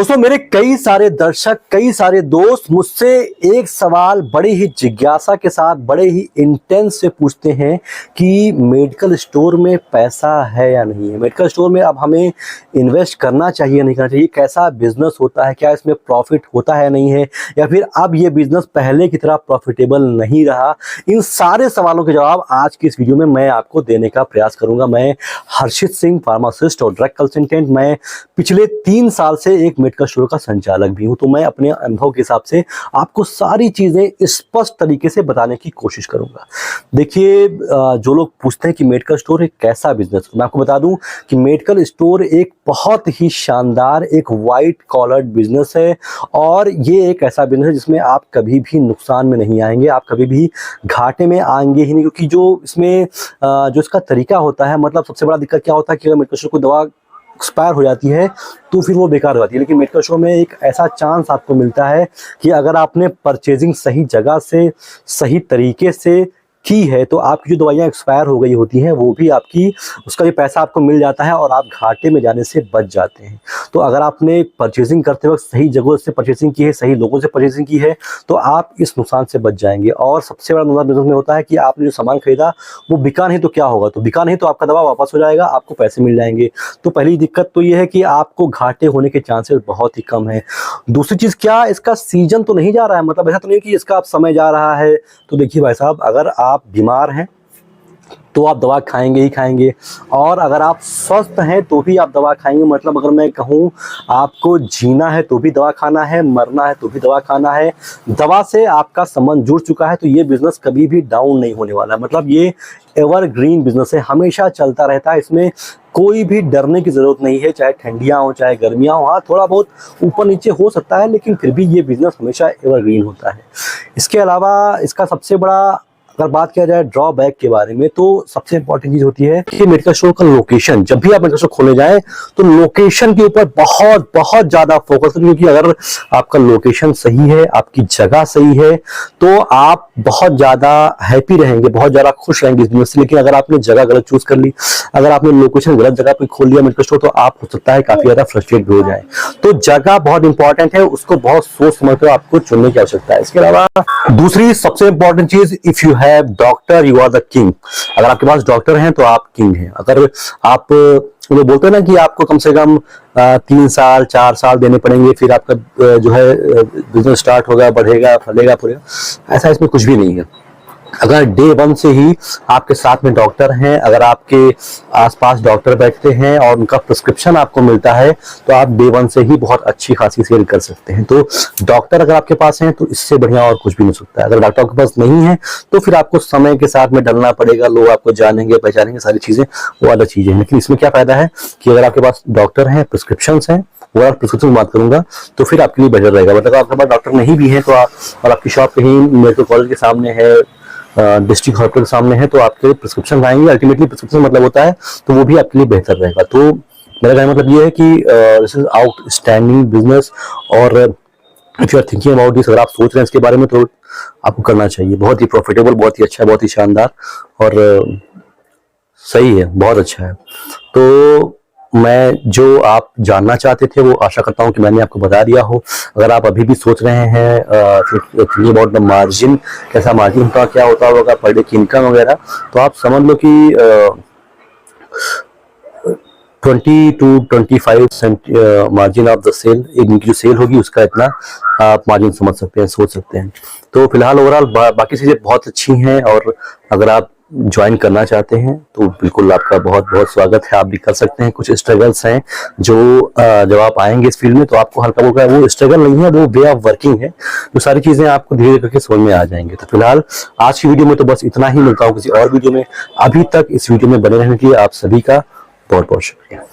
दोस्तों, मेरे कई सारे दर्शक, कई सारे दोस्त मुझसे एक सवाल बड़ी ही जिज्ञासा के साथ, बड़े ही इंटेंस से पूछते हैं कि मेडिकल स्टोर में पैसा है या नहीं है। मेडिकल स्टोर में अब हमें इन्वेस्ट करना चाहिए या नहीं करना चाहिए, कैसा बिजनेस होता है, क्या इसमें प्रॉफिट होता है नहीं है, या फिर अब ये बिजनेस पहले की तरह प्रॉफिटेबल नहीं रहा। इन सारे सवालों के जवाब आज की इस वीडियो में मैं आपको देने का प्रयास करूंगा। मैं हर्षित सिंह, फार्मासिस्ट और ड्रग कंसल्टेंट। मैं पिछले 3 साल से एक मेडिकल स्टोर का संचालक भी हूं, तो मैं अपने अनुभव के हिसाब से आपको सारी चीजें स्पष्ट तरीके से बताने की कोशिश करूंगा। देखिए, जो लोग पूछते हैं कि मेडिकल स्टोर एक कैसा बिजनेस, मैं आपको बता दूं कि मेडिकल स्टोर एक बहुत ही शानदार, एक वाइट कॉलर बिजनेस है। और ये एक ऐसा बिजनेस है जिसमें आप कभी भी नुकसान में नहीं आएंगे, आप कभी भी घाटे में आएंगे ही नहीं, क्योंकि जो इसमें जो इसका तरीका होता है, मतलब सबसे बड़ा दिक्कत क्या होता है कि अगर मेडिकल स्टोर को दवा एक्सपायर हो जाती है तो फिर वो बेकार हो जाती है। लेकिन मेडिकल स्टोर में एक ऐसा चांस आपको मिलता है कि अगर आपने परचेजिंग सही जगह से, सही तरीके से की है, तो आपकी जो दवाइयाँ एक्सपायर हो गई होती हैं वो भी आपकी, उसका भी पैसा आपको मिल जाता है और आप घाटे में जाने से बच जाते हैं। तो अगर आपने परचेजिंग करते वक्त सही जगहों से परचेजिंग की है, सही लोगों से परचेजिंग की है, तो आप इस नुकसान से बच जाएंगे। और सबसे बड़ा नुकसान बिजनेस में होता है कि आपने जो सामान खरीदा वो बिका नहीं तो क्या होगा, तो बिका नहीं तो आपका दवा वापस हो जाएगा, आपको पैसे मिल जाएंगे। तो पहली दिक्कत तो ये है कि आपको घाटे होने के चांसेस बहुत ही कम है। दूसरी चीज़, क्या इसका सीजन तो नहीं जा रहा है, मतलब ऐसा तो नहीं कि इसका आप समय जा रहा है। तो देखिए भाई साहब, अगर आप बीमार हैं तो आप दवा खाएंगे ही खाएंगे, और अगर आप स्वस्थ हैं तो भी आप दवा खाएंगे। मतलब अगर मैं कहूँ आपको जीना है तो भी दवा खाना है, मरना है तो भी दवा खाना है। दवा से आपका संबंध जुड़ चुका है तो ये बिजनेस कभी भी डाउन नहीं होने वाला है। मतलब ये एवरग्रीन बिजनेस है, हमेशा चलता रहता है। इसमें कोई भी डरने की ज़रूरत नहीं है, चाहे ठंडियाँ हो चाहे गर्मियाँ हो। हाँ, थोड़ा बहुत ऊपर नीचे हो सकता है, लेकिन फिर भी ये बिजनेस हमेशा एवरग्रीन होता है। इसके अलावा इसका सबसे बड़ा, अगर बात किया जाए ड्रॉबैक के बारे में, तो सबसे इंपॉर्टेंट चीज होती है कि मेडिकल स्टोर का लोकेशन। जब भी आप मेडिकल स्टोर खोलने जाएं तो लोकेशन के ऊपर बहुत बहुत ज्यादा फोकस करें, क्योंकि अगर आपका लोकेशन सही है, आपकी जगह सही है, तो आप बहुत ज्यादा हैप्पी रहेंगे, बहुत ज्यादा खुश रहेंगे इस बिजनेस से। लेकिन अगर आपने जगह गलत चूज कर ली, अगर आपने लोकेशन गलत जगह पे खोल लिया मेडिकल स्टोर, तो आप हो सकता है काफी ज्यादा फ्रस्ट्रेट हो जाए। तो जगह बहुत इंपॉर्टेंट है, उसको बहुत सोच समझ कर आपको चुनने की आवश्यकता है। इसके अलावा दूसरी सबसे इंपॉर्टेंट चीज, if you have doctor you are the king. अगर आपके पास डॉक्टर हैं तो आप किंग हैं। अगर आप, वो बोलते हैं ना कि आपको कम से कम 3 साल 4 साल देने पड़ेंगे, फिर आपका जो है बिजनेस स्टार्ट होगा, बढ़ेगा, फलेगा, फूलेगा, ऐसा इसमें कुछ भी नहीं है। अगर डे 1 से ही आपके साथ में डॉक्टर हैं, अगर आपके आसपास डॉक्टर बैठते हैं और उनका प्रिस्क्रिप्शन आपको मिलता है, तो आप डे 1 से ही बहुत अच्छी खासी सेल कर सकते हैं। तो डॉक्टर अगर आपके पास हैं तो इससे बढ़िया और कुछ भी नहीं हो सकता है। अगर डॉक्टर आपके पास नहीं है तो फिर आपको समय के साथ में डलना पड़ेगा, लोग आपको जानेंगे, पहचानेंगे, सारी चीजें, वो अलग चीजें हैं। लेकिन इसमें क्या फायदा है कि अगर आपके पास डॉक्टर हैं, प्रिस्क्रिप्शन हैं, वो आप प्रिस्क्रिप्शन की बात करूंगा, तो फिर आपके लिए बेटर रहेगा। मतलब आपके पास डॉक्टर नहीं भी है तो आप, और आपकी शॉप कहीं मेडिकल कॉलेज के सामने है, डिस्ट्रिक्ट हॉस्पिटल के सामने है, तो आपके प्रिस्क्रिप्शन आएंगे। अल्टीमेटली प्रिस्क्रिप्शन मतलब होता है, तो वो भी आपके लिए बेहतर रहेगा। तो मेरा कहने मतलब ये है कि दिस इज आउटस्टैंडिंग बिजनेस, और if you are thinking about this, अगर आप सोच रहे हैं इसके बारे में, तो आपको करना चाहिए। बहुत ही प्रॉफिटेबल, बहुत ही अच्छा, बहुत ही शानदार और सही है, बहुत अच्छा है। तो मैं जो आप जानना चाहते थे वो आशा करता हूँ कि मैंने आपको बता दिया हो। अगर आप अभी भी सोच रहे हैं अबाउट द मार्जिन, कैसा मार्जिन का क्या होता होगा, पर डे की इनकम वगैरह, तो आप समझ लो कि 20 to 25% margin of the sale, एक दिन की जो सेल होगी उसका इतना आप मार्जिन समझ सकते हैं, सोच सकते हैं। तो फिलहाल ओवरऑल बाकी चीज़ें बहुत अच्छी हैं, और अगर आप ज्वाइन करना चाहते हैं तो बिल्कुल आपका बहुत बहुत स्वागत है, आप भी कर सकते हैं। कुछ स्ट्रगल्स हैं जो जब आप आएंगे इस फील्ड में तो आपको हल्का फुल्का, वो स्ट्रगल नहीं है, वो वे ऑफ वर्किंग है, जो सारी चीजें आपको धीरे धीरे करके समझ में आ जाएंगे। तो फिलहाल आज की वीडियो में तो बस इतना ही, मिलता हूँ किसी और वीडियो में। अभी तक इस वीडियो में बने रहने के लिए आप सभी का बहुत बहुत शुक्रिया।